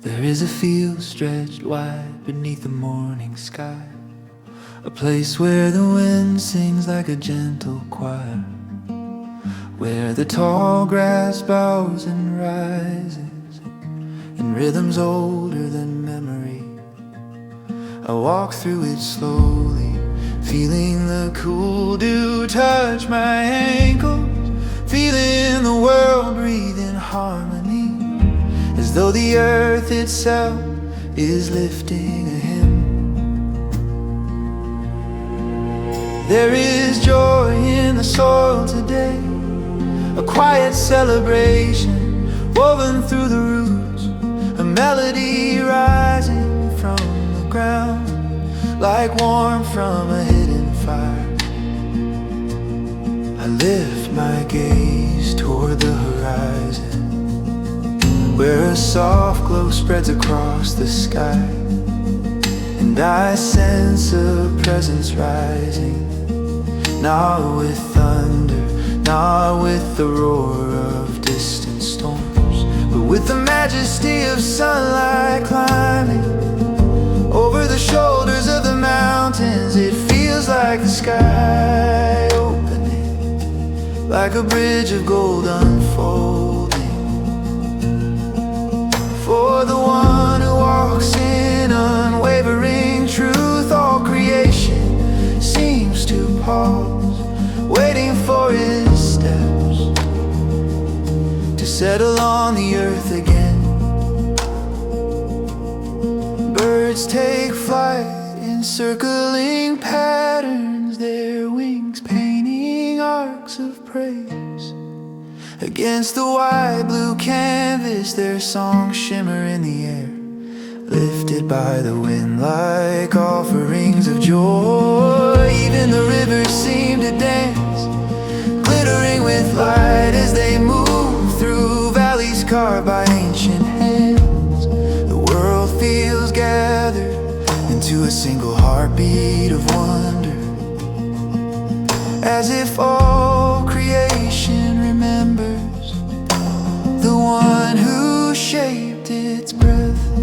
There is a field stretched wide beneath the morning sky, a place where the wind sings like a gentle choir, where the tall grass bows and rises in rhythms older than memory. I walk through it slowly, feeling the cool dew touch my ankles, feeling the world breathe in harmony, as though the earth itself is lifting a hymn. There is joy in the soil today, a quiet celebration woven through the roots, a melody rising from the ground like warmth from a hidden fire. I lift my gaze toward the horizon, where a soft glow spreads across the sky, and I sense a presence rising, not with thunder, not with the roar of distant storms, but with the majesty of sunlight climbing over the shoulders of the mountains. It feels like the sky opening, like a bridge of gold unfolding, for the one who walks in unwavering truth. All creation seems to pause, waiting for his steps to settle on the earth again. Birds take flight in circling patterns, their wings painting arcs of praise against the wide blue canvas. Their songs shimmer in the air, lifted by the wind like offerings of joy. Even the rivers seem to dance, glittering with light as they move through valleys carved by ancient hands. The world feels gathered into a single heartbeat of wonder, as if all creation remembers the one who shaped its breath.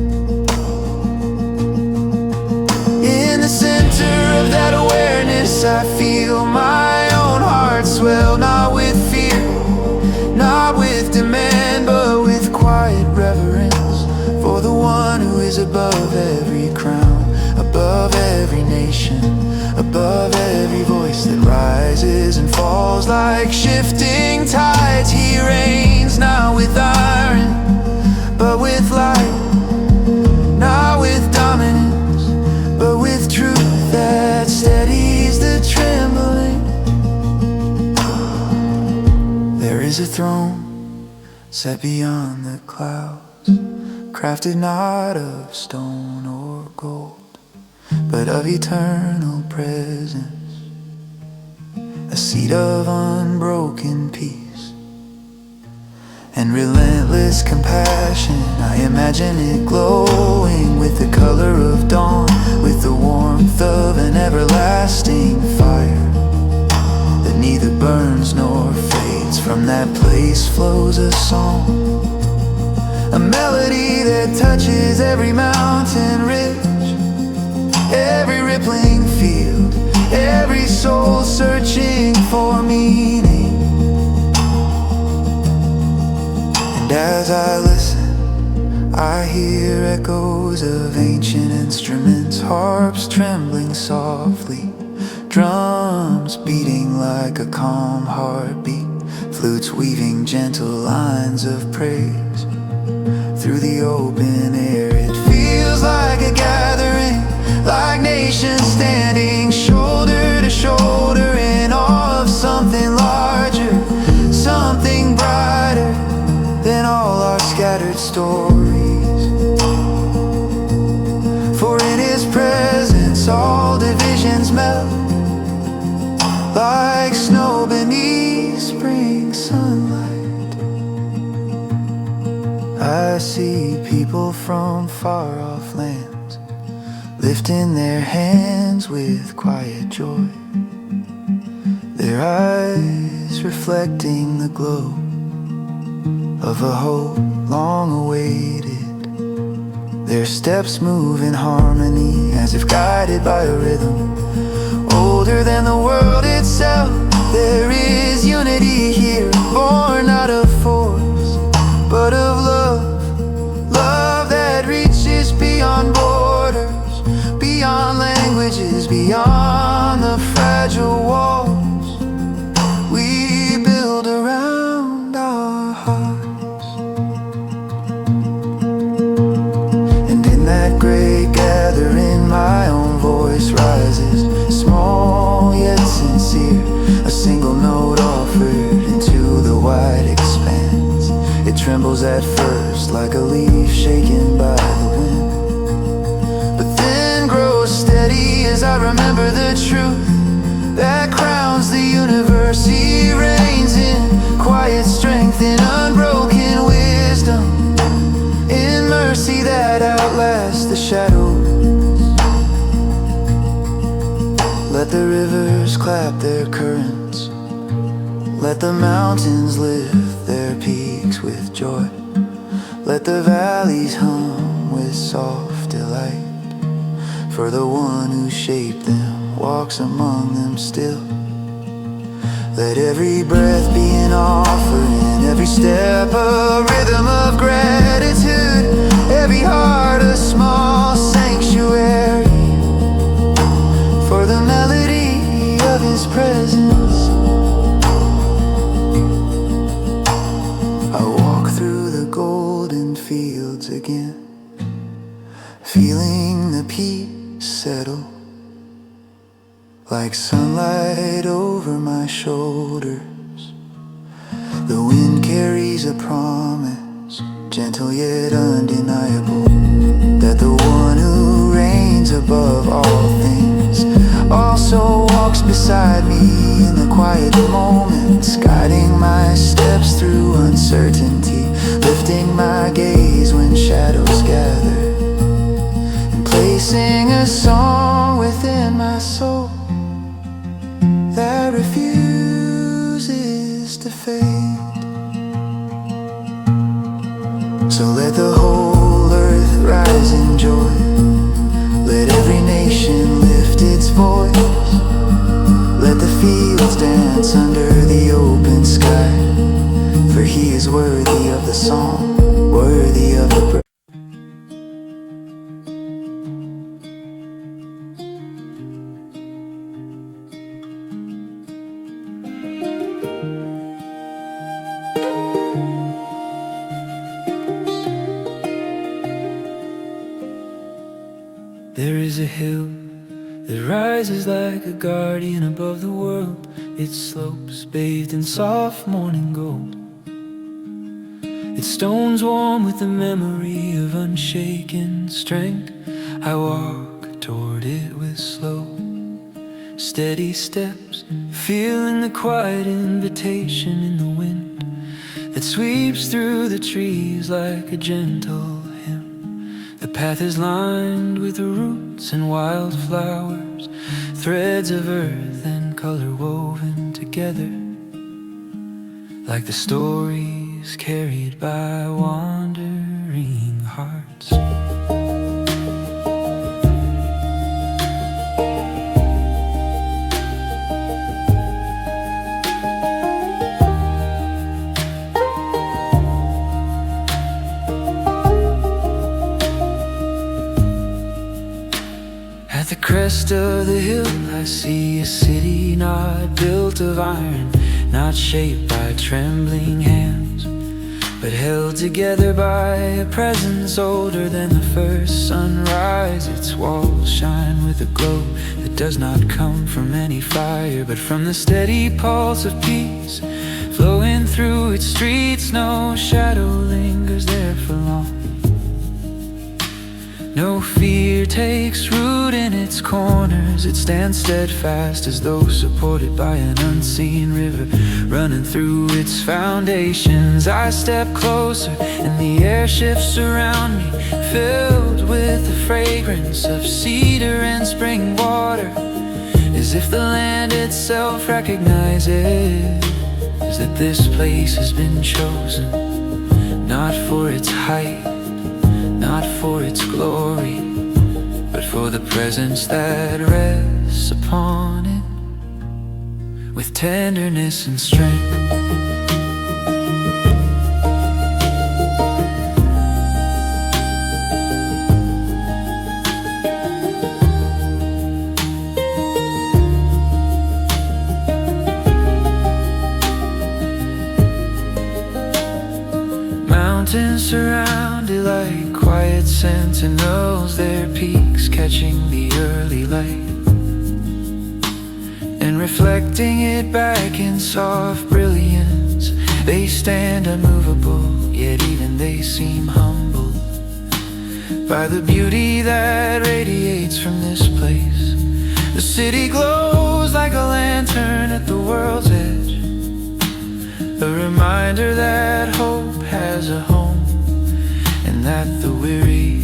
In the center of that awareness, I feel my own heart swell, not with fear, not with demand, but with quiet reverence for the one who is above every crown, above every nation, above every voice that rises and falls like shifting tides. He reigns not with iron, but with light, not with dominance, but with truth that steadies the trembling. There is a throne set beyond the clouds, crafted not of stone or gold, but of eternal presence, a seat of unbroken peace and relentless compassion. I imagine it glowing with the color of dawn, with the warmth of an everlasting fire that neither burns nor fades. From that place flows a song, a melody that touches every mountain ridge, every rippling field, every soul searching for meaning. And as I listen, I hear echoes of ancient instruments, harps trembling softly, drums beating like a calm heartbeat, flutes weaving gentle lines of praise through the open air. It feels like a gathering, like nations standing shoulder to shoulder in awe of something larger, something brighter than all our scattered stories. For in his presence all divisions melt, like snow beneath spring sunlight. I see people from far off lands lifting their hands with quiet joy, their eyes reflecting the glow of a hope long awaited. Their steps move in harmony, as if guided by a rhythm older than the world itself. There is unity here, born not of force, but of love. Love that reaches beyond borders, beyond languages, beyond the fragile walls we build around our hearts. And in that great gathering, my own voice rises, small yet sincere, a single note offered into the wide expanse. It trembles at first like a leaf shaken by the wind, but then grows steady as I remember the truth that crowns the universe. He reigns in quiet strength, in unbroken wisdom, in mercy that outlasts the shadows. Let the rivers clap their currents, let the mountains lift their peaks with joy, let the valleys hum with soft delight, for the one who shaped them walks among them still. Let every breath be an offering, every step a rhythm of gratitude, every heart a small sanctuary for the melody of His presence. I walk through the golden fields again, feeling the peace settle like sunlight over my shoulders. The wind carries a promise, gentle yet undeniable, that the one who reigns above all things also walks beside me in the quiet moments, guiding my steps through uncertainty, lifting my gaze when shadows gather, and placing a song within my soul that refuses to fade. So let the whole earth rise in joy, let every nation lift its voice, let the fields dance under the open sky, for He is worthy of the song, worthy of the praise. There is a hill that rises like a guardian above the world. Its slopes bathed in soft morning gold, its stones warm with the memory of unshaken strength. I walk toward it with slow, steady steps, feeling the quiet invitation in the wind that sweeps through the trees like a gentle hymn. The path is lined with roots and wildflowers, threads of earth and color woven together, like the stories carried by wandering hearts. At the crest of the hill I see a city not built of iron, not shaped by trembling hands, but held together by a presence older than the first sunrise. Its walls shine with a glow that does not come from any fire, but from the steady pulse of peace flowing through its streets. No shadow lingers there for long, no fear takes root in its corners. It stands steadfast as though supported by an unseen river running through its foundations. I step closer and the air shifts around me, filled with the fragrance of cedar and spring water, as if the land itself recognizes that this place has been chosen, not for its height, not not for its glory, but for the presence that rests upon it with tenderness and strength. Mountains surrounded like quiet sentinels, their peaks catching the early light and reflecting it back in soft brilliance. They stand unmovable, yet even they seem humbled by the beauty that radiates from this place. The city glows like a lantern at the world's edge, a reminder that hope has a home, and that the weary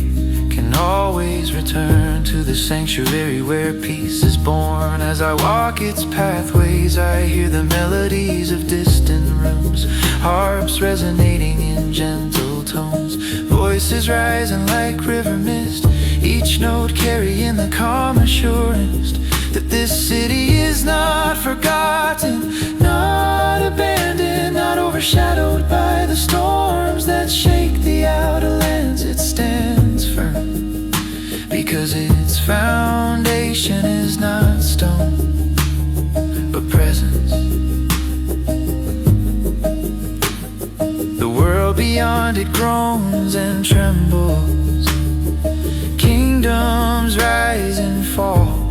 can always return to the sanctuary where peace is born. As I walk its pathways, I hear the melodies of distant rooms, harps resonating in gentle tones, voices rising like river mist, each note carrying the calm assurance that this city is not forgotten, not abandoned, not overshadowed by the storms that shake the outer lands. It stands firm because its foundation is not stone, but presence. The world beyond it groans and trembles, kingdoms rise and fall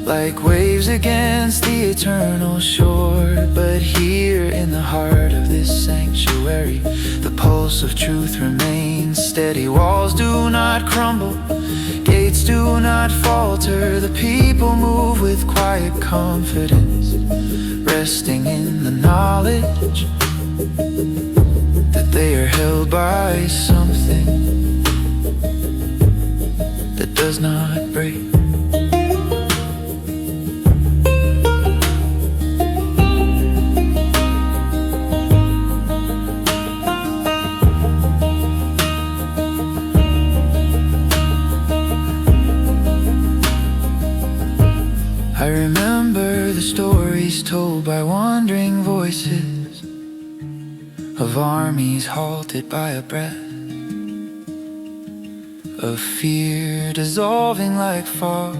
like waves against the eternal shore. But here in the heart of this sanctuary, the pulse of truth remains steady. Walls do not crumble, gates do not falter. The people move with quiet confidence, resting in the knowledge that they are held by something that does not break. I remember the stories told by wandering voices of armies halted by a breath, of fear dissolving like fog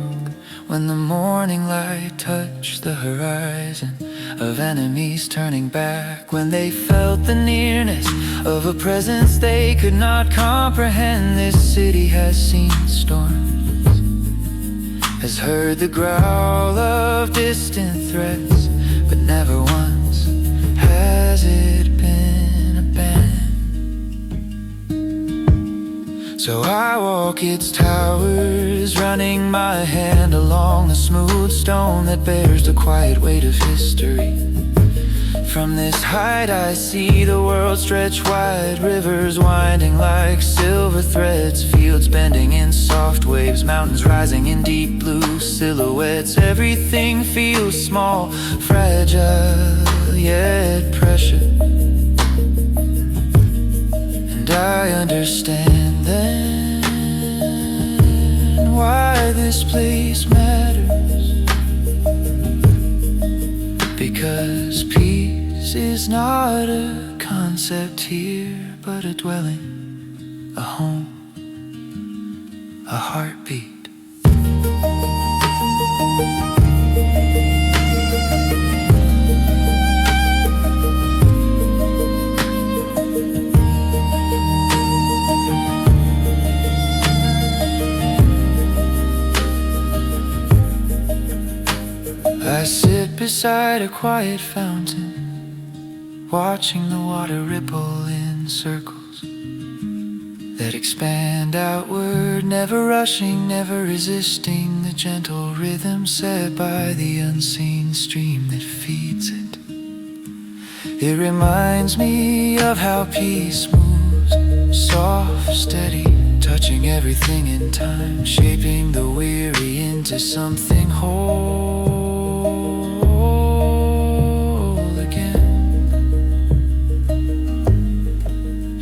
when the morning light touched the horizon, of enemies turning back when they felt the nearness of a presence they could not comprehend. This city has seen storms, has heard the growl of distant threats, but never once has it been abandoned. So I walk its towers, running my hand along the smooth stone that bears the quiet weight of history. From this height I see the world stretch wide, rivers winding like silver threads, fields bending in soft waves, mountains rising in deep blue silhouettes. Everything feels small, fragile, yet precious, and I understand then why this place matters, because peace is not a concept here, but a dwelling, a home, a heartbeat. I sit beside a quiet fountain, watching the water ripple in circles that expand outward, never rushing, never resisting the gentle rhythm set by the unseen stream that feeds it. It reminds me of how peace moves, soft, steady, touching everything in time, shaping the weary into something whole again.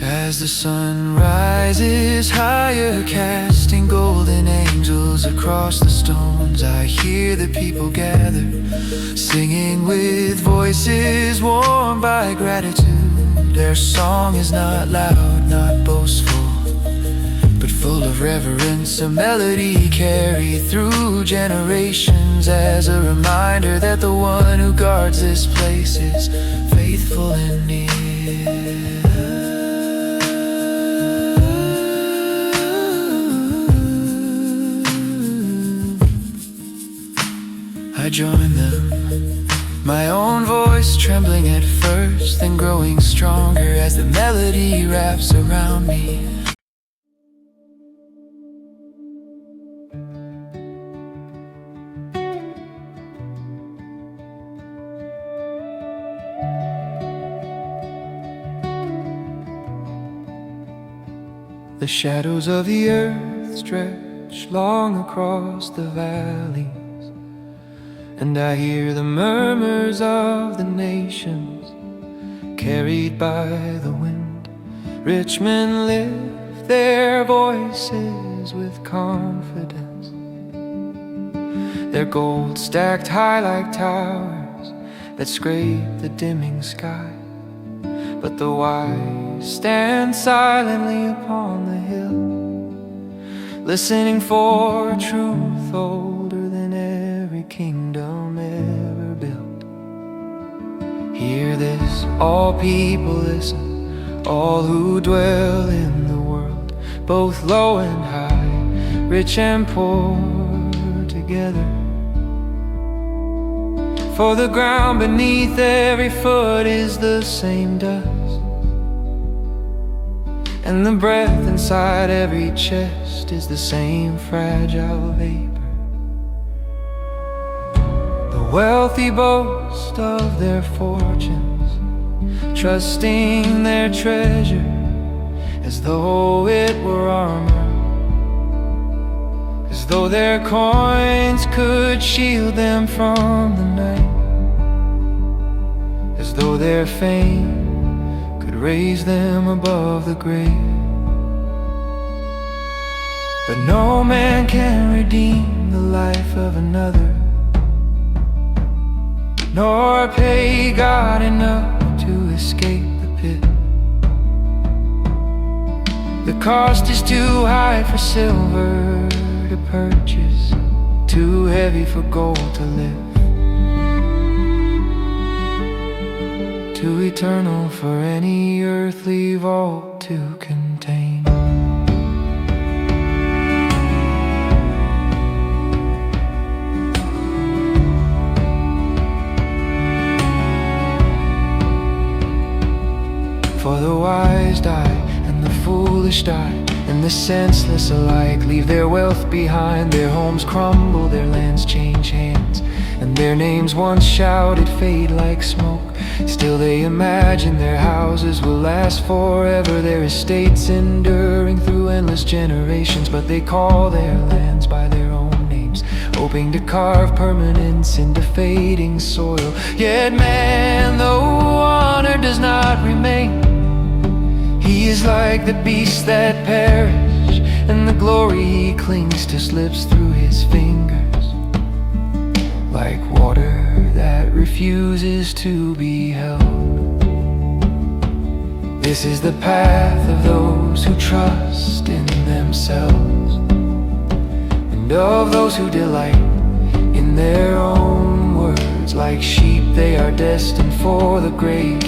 As the sun rises higher, casting golden angels across the stones, I hear the people gather, singing with voices warmed by gratitude. Their song is not loud, not boastful, but full of reverence, a melody carried through generations, as a reminder that the one who guards this place is faithful and near. I join them, my own voice trembling at first, then growing stronger as the melody wraps around me. The shadows of the earth stretch long across the valleys, and I hear the murmurs of the nations carried by the wind. Rich men lift their voices with confidence, their gold stacked high like towers that scrape the dimming sky. But the wise stand silently upon the hill, listening for truth older than every kingdom ever built. Hear this, all people listen, all who dwell in the world, both low and high, rich and poor together. For the ground beneath every foot is the same dust, and the breath inside every chest is the same fragile vapor. The wealthy boast of their fortunes, trusting their treasure as though it were armor, as though their coins could shield them from the night, as though their fame could raise them above the grave. But no man can redeem the life of another, nor pay God enough to escape the pit. The cost is too high for silver to purchase, too heavy for gold to lift, too eternal for any earthly vault to contain. For the wise die, and the foolish die, and the senseless alike leave their wealth behind. Their homes crumble, their lands change hands, and their names once shouted fade like smoke. Still they imagine their houses will last forever, their estates enduring through endless generations. But they call their lands by their own names, hoping to carve permanence into fading soil. Yet man, though honor does not remain, he is like the beasts that perish, and the glory he clings to slips through his fingers, like water that refuses to be held. This is the path of those who trust in themselves, and of those who delight in their own words. Like sheep they are destined for the grave.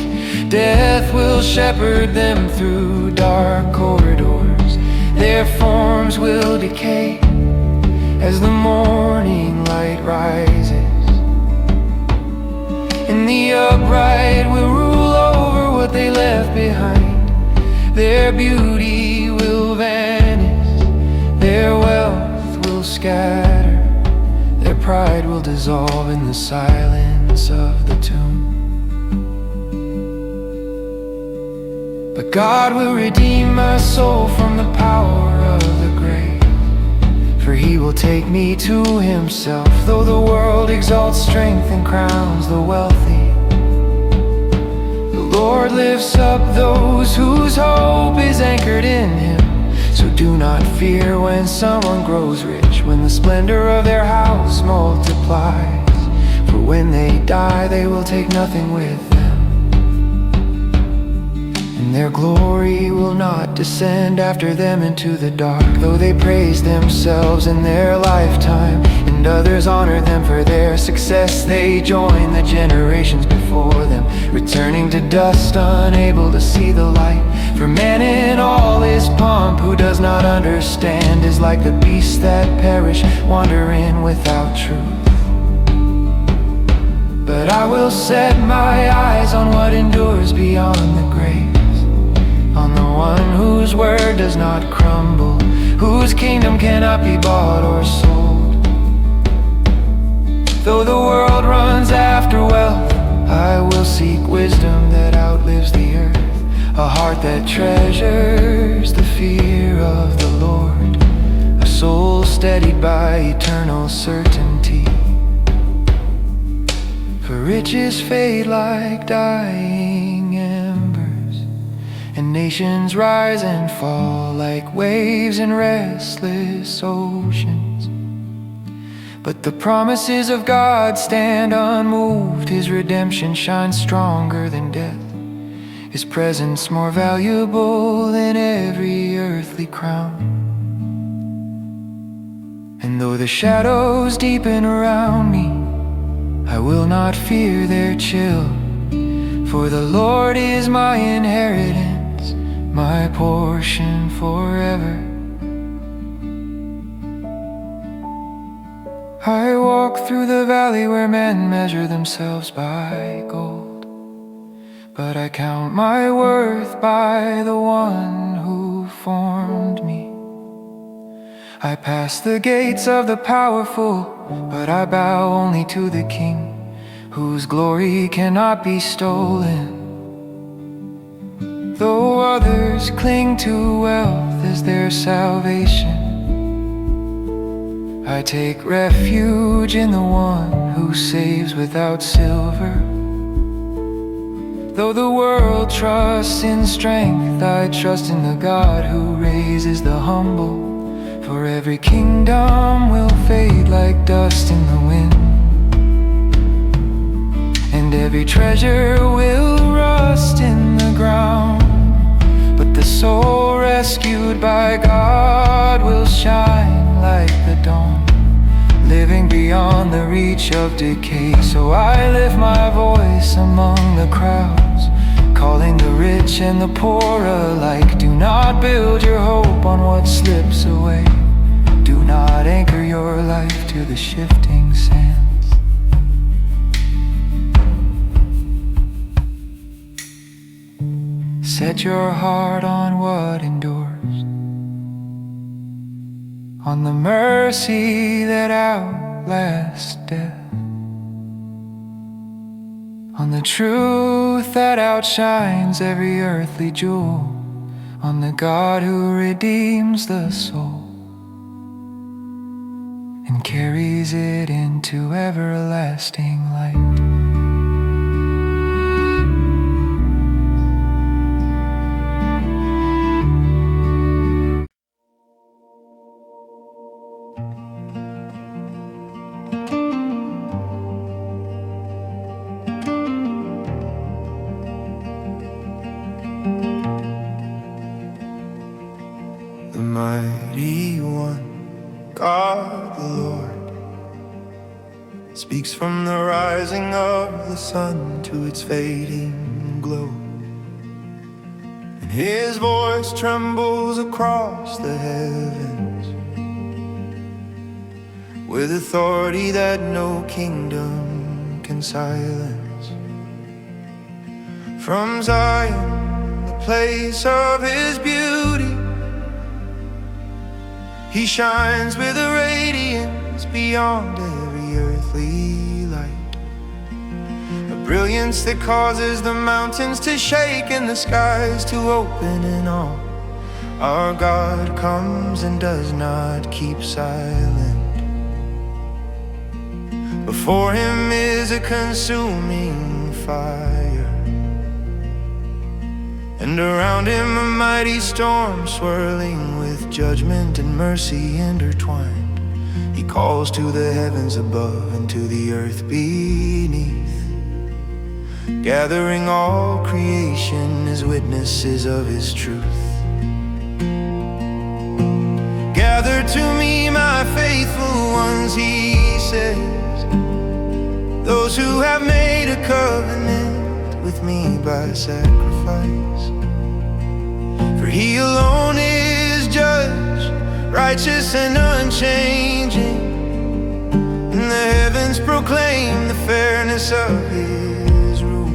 Death will shepherd them through dark corridors. Their forms will decay as the morning light rises, and the upright will rule over what they left behind. Their beauty will vanish, their wealth will scatter, their pride will dissolve in the silence of the tomb. But God will redeem my soul from the power of the grave, for he will take me to himself. Though the world exalts strength and crowns the wealthy, the Lord lifts up those whose hope is anchored in Him. So do not fear when someone grows rich, when the splendor of their house multiplies. For when they die, they will take nothing with them, and their glory will not descend after them into the dark. Though they praise themselves in their lifetime, and others honor them for their success, they join the generations before them, returning to dust, unable to see the light. For man in all his pomp, who does not understand, is like the beasts that perish, wandering without truth. But I will set my eyes on what endures beyond the graves, on the one whose word does not crumble, whose kingdom cannot be bought or sold. Though the world runs after wealth, I will seek wisdom that outlives the earth, a heart that treasures the fear of the Lord, a soul steadied by eternal certainty. For riches fade like dying embers, and nations rise and fall like waves in restless oceans. But the promises of God stand unmoved. His redemption shines stronger than death, His presence more valuable than every earthly crown. And though the shadows deepen around me, I will not fear their chill, for the Lord is my inheritance, my portion forever. I walk through the valley where men measure themselves by gold, but I count my worth by the one who formed me. I pass the gates of the powerful, but I bow only to the King, whose glory cannot be stolen. Though others cling to wealth as their salvation, I take refuge in the one who saves without silver. Though the world trusts in strength, I trust in the God who raises the humble. For every kingdom will fade like dust in the wind, and every treasure will rust in the ground. But the soul rescued by God will shine like the dawn, living beyond the reach of decay. So I lift my voice among the crowds, calling the rich and the poor alike. Do not build your hope on what slips away. Do not anchor your life to the shifting sands. Set your heart on what endures, on the mercy that outlasts death, on the truth that outshines every earthly jewel, on the God who redeems the soul and carries it into everlasting light. The mighty one, God the Lord, speaks from the rising of the sun to its fading glow, and His voice trembles across the heavens with authority that no kingdom can silence. From Zion, the place of His beauty, He shines with a radiance beyond every earthly light, a brilliance that causes the mountains to shake and the skies to open in awe. Our God comes and does not keep silent. Before Him is a consuming fire, and around him a mighty storm swirling with judgment and mercy intertwined. He calls to the heavens above and to the earth beneath, gathering all creation as witnesses of his truth. Gather to me, my faithful ones, he says, those who have made a covenant with me by sacrifice. For he alone is judge, righteous and unchanging, and the heavens proclaim the fairness of his rule.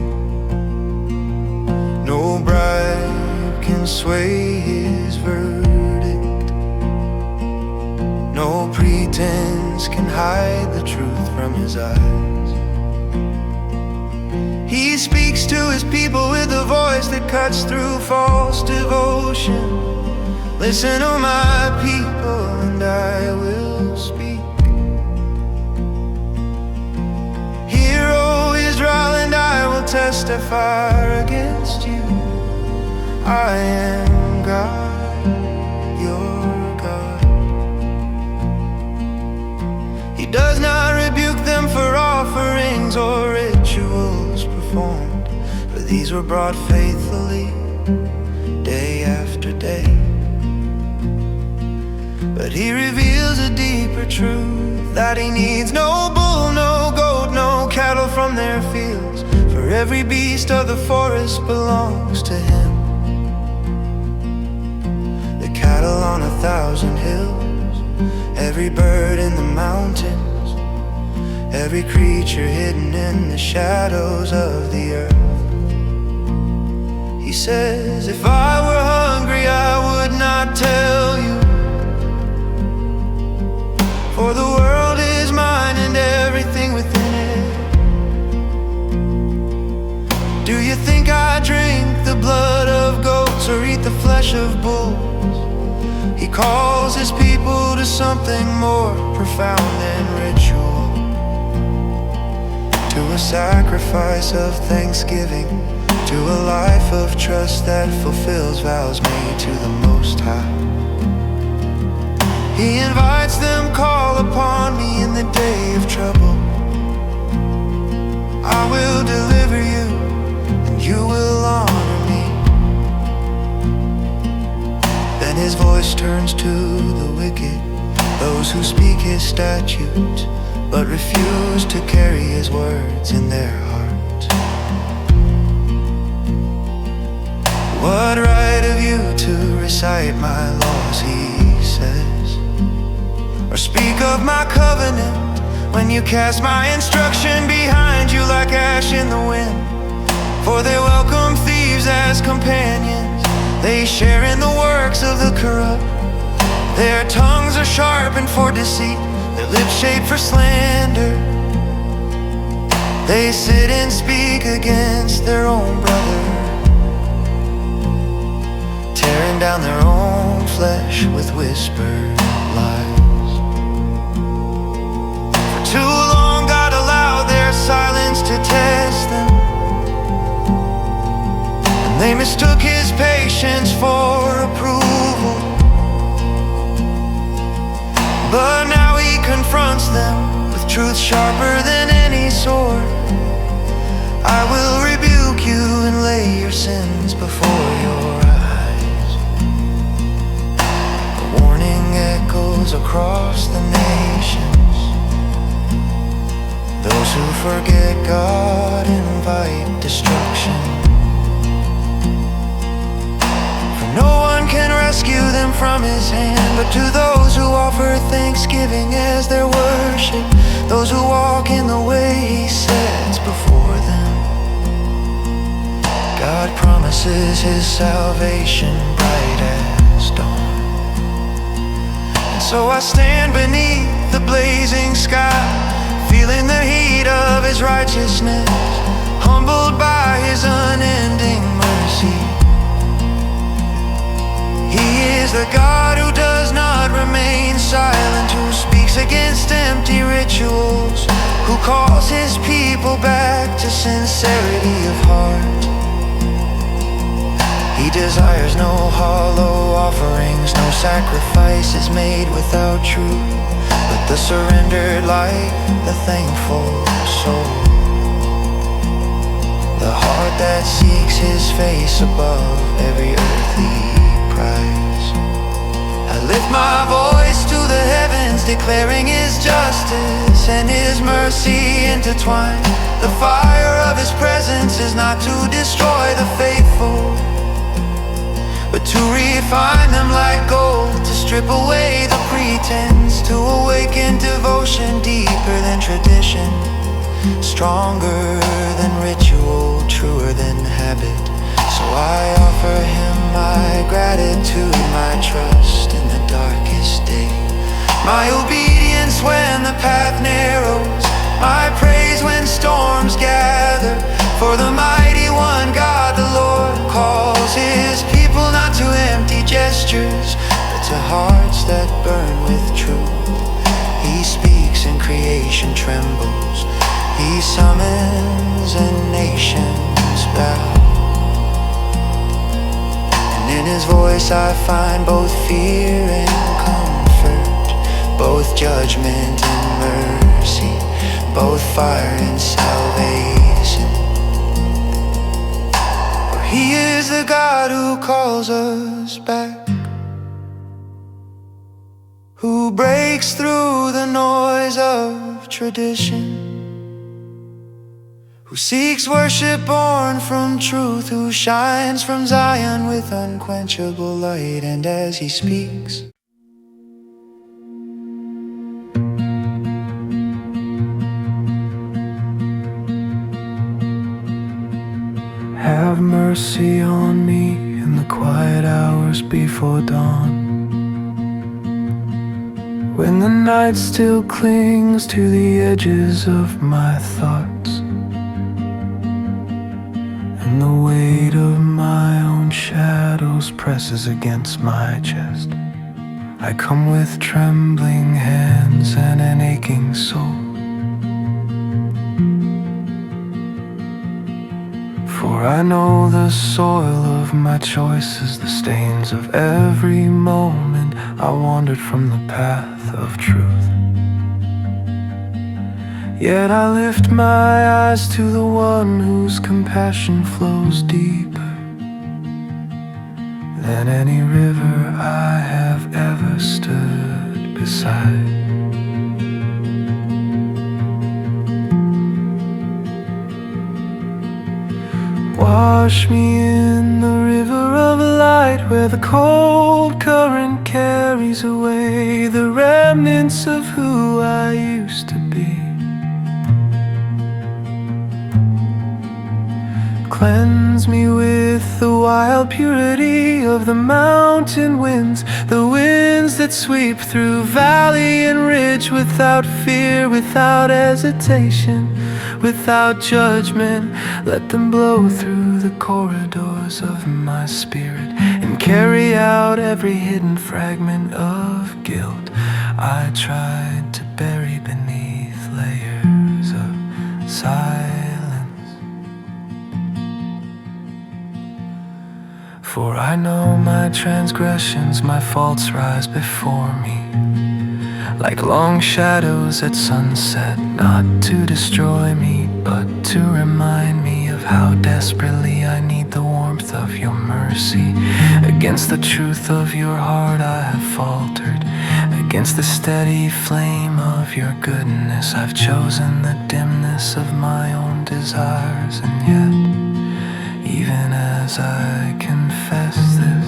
No bribe can sway his verdict, no pretense can hide the truth from his eyes. He speaks to his people with a voice that cuts through false devotion. Listen, oh my people, and I will speak. Hear, O Israel, and I will testify against you. I am God, your God. He does not rebuke them for offerings or rituals performed, for these were brought faithfully day after day. But he reveals a deeper truth, that he needs no bull, no goat, no cattle from their fields, for every beast of the forest belongs to him. The cattle on 1,000 hills, every bird in the mountains, every creature hidden in the shadows of the earth. He says, if I were hungry, I would not tell you, for the world is mine and everything within it. Do you think I drink the blood of goats or eat the flesh of bulls? He calls his people to something more profound than ritual, to a sacrifice of thanksgiving, to a life of trust that fulfills vows made to the Most High. He invites them, call upon me in the day of trouble. I will deliver you, and you will honor me. Then his voice turns to the wicked, those who speak his statutes, but refuse to carry his words in their heart. What right have you to recite my laws, he says, or speak of my covenant when you cast my instruction behind you like ash in the wind? For they welcome thieves as companions, they share in the works of the corrupt. Their tongues are sharpened for deceit, their lips shaped for slander. They sit and speak against their own brother, tearing down their own flesh with whispered lies. For too long God allowed their silence to test them, and they mistook his patience for approval. But now he confronts them with truth sharper than any sword. I will rebuke you and lay your sins before your eyes. A warning echoes across the nations. Those who forget God invite destruction. For no one can rescue them from his hand, but to those who offer thanksgiving as their worship, those who walk in the way he sets before them, God promises his salvation bright as dawn. And so I stand beneath the blazing sky, feeling the heat of his righteousness, humbled by his unending mercy. He is the God who does not remain silent, who speaks against empty rituals, who calls his people back to sincerity of heart. He He desires no hollow offerings, no sacrifice is made without truth, but the surrendered life, the thankful soul, the heart that seeks His face above every earthly prize. I lift my voice to the heavens, declaring His justice and His mercy intertwined. The fire of His presence is not to destroy the faithful, but to refine them like gold, to strip away the pretense, to awaken devotion deeper than tradition, stronger than ritual, truer than habit. So I offer Him my gratitude, my trust in the darkest day, my obedience when the path narrows, my praise when storms gather. For the mighty one, God the Lord, calls His people not to empty gestures, but to hearts that burn with truth. He speaks and creation trembles, He summons and nations bow. And in His voice I find both fear and comfort, both judgment and mercy, both fire and salvation. For He is the God who calls us back, who breaks through the noise of tradition, who seeks worship born from truth, who shines from Zion with unquenchable light. And as He speaks, have mercy on me in the quiet hours before dawn, when the night still clings to the edges of my thoughts, and the weight of my own shadows presses against my chest. I come with trembling hands and an aching soul, for I know the soil of my choices, the stains of every moment I wandered from the path of truth. Yet I lift my eyes to the one whose compassion flows deeper than any river I have ever stood beside. Wash me in the river of light, where the cold current carries away the remnants of who I used to be. Cleanse me with the wild purity of the mountain winds, the winds that sweep through valley and ridge, without fear, without hesitation, without judgment. Let them blow through the corridors of my spirit and carry out every hidden fragment of guilt I tried to bury beneath layers of silence. For I know my transgressions, my faults rise before me, like long shadows at sunset, not to destroy me, but to remind me of how desperately I need the warmth of your mercy. Against the truth of your heart I have faltered, against the steady flame of your goodness I've chosen the dimness of my own desires. And yet, even as I confess this,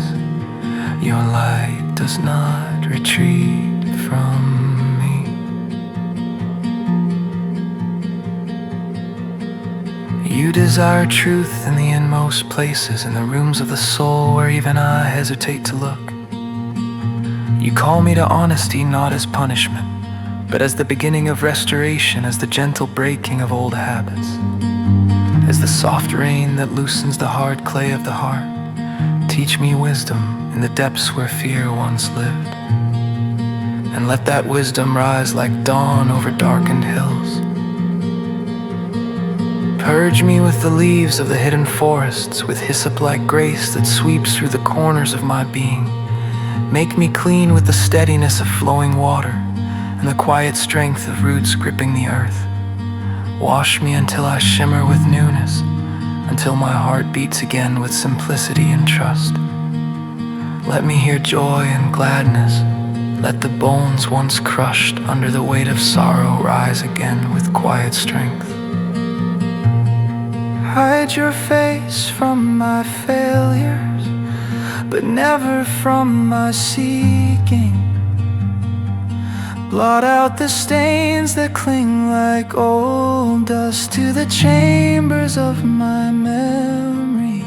your light does not retreat from me. You desire truth in the inmost places, in the rooms of the soul where even I hesitate to look. You call me to honesty not as punishment, but as the beginning of restoration, as the gentle breaking of old habits, as the soft rain that loosens the hard clay of the heart. Teach me wisdom in the depths where fear once lived, and let that wisdom rise like dawn over darkened hills. Purge me with the leaves of the hidden forests, with hyssop-like grace that sweeps through the corners of my being. Make me clean with the steadiness of flowing water and the quiet strength of roots gripping the earth. Wash me until I shimmer with newness, until my heart beats again with simplicity and trust. Let me hear joy and gladness. Let the bones once crushed under the weight of sorrow rise again with quiet strength. Hide your face from my failures, but never from my seeking. Blot out the stains that cling like old dust to the chambers of my memory.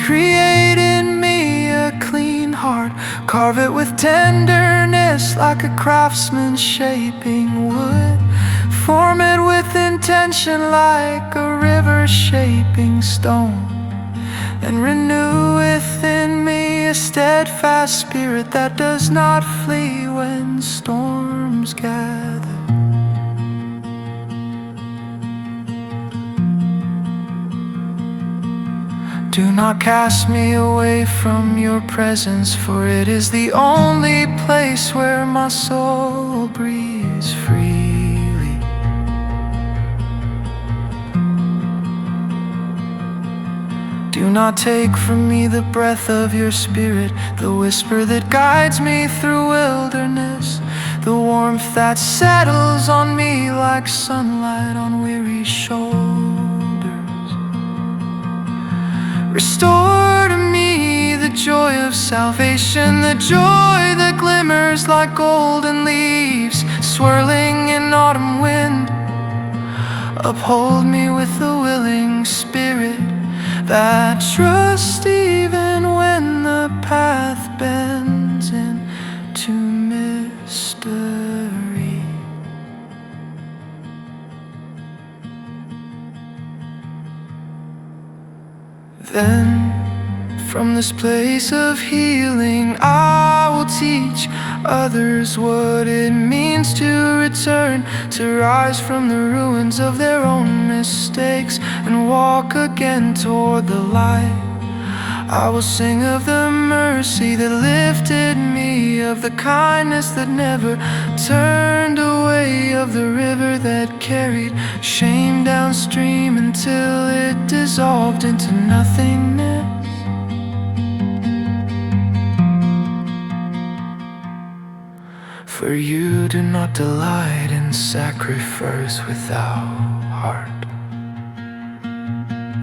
Create in me a clean heart, carve it with tenderness like a craftsman shaping wood. Form it with intention like a river shaping stone, and renew within me a steadfast spirit that does not flee when storms gather. Do not cast me away from your presence, for it is the only place where my soul breathes freely. Do not take from me the breath of your spirit, the whisper that guides me through wilderness, the warmth that settles on me like sunlight on weary shoulders. Restore to me the joy of salvation, the joy that glimmers like golden leaves swirling in autumn wind. Uphold me with a willing spirit that trusts even when the path bends into mystery. Then, from this place of healing, I will teach others what it means to return, to rise from the ruins of their own mistakes and walk again toward the light. I will sing of the mercy that lifted me, of the kindness that never turned away, of the river that carried shame downstream until it dissolved into nothingness. For you do not delight in sacrifice without heart,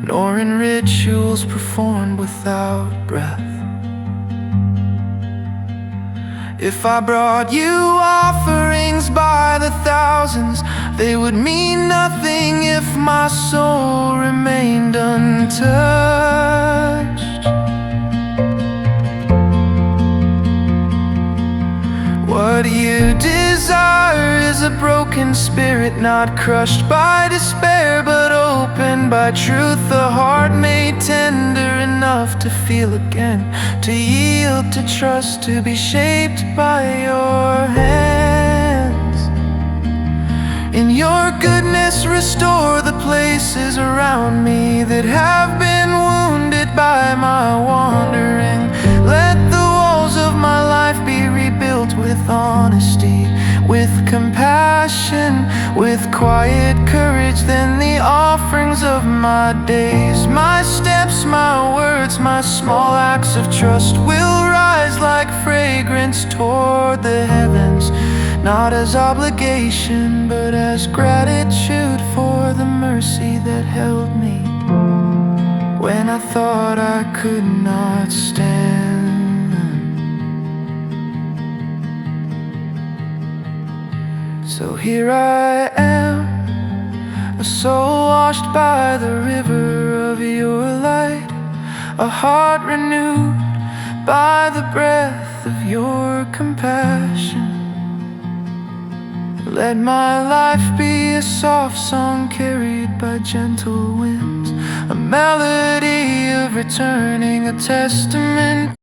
nor in rituals performed without breath. If I brought you offerings by the thousands, they would mean nothing if my soul remained untouched. What you desire is a broken spirit, not crushed by despair, but opened by truth, a heart made tender enough to feel again, to yield, to trust, to be shaped by your hands. In your goodness, restore the places around me that have been wounded by my wandering. Let the walls of my life be rebuilt with honesty, with compassion, with quiet courage. Then the offerings of my days, my steps, my words, my small acts of trust will rise like fragrance toward the heavens, not as obligation, but as gratitude for the mercy that held me when I thought I could not stand. So here I am, a soul washed by the river of your light, a heart renewed by the breath of your compassion. Let my life be a soft song carried by gentle winds, a melody of returning, a testament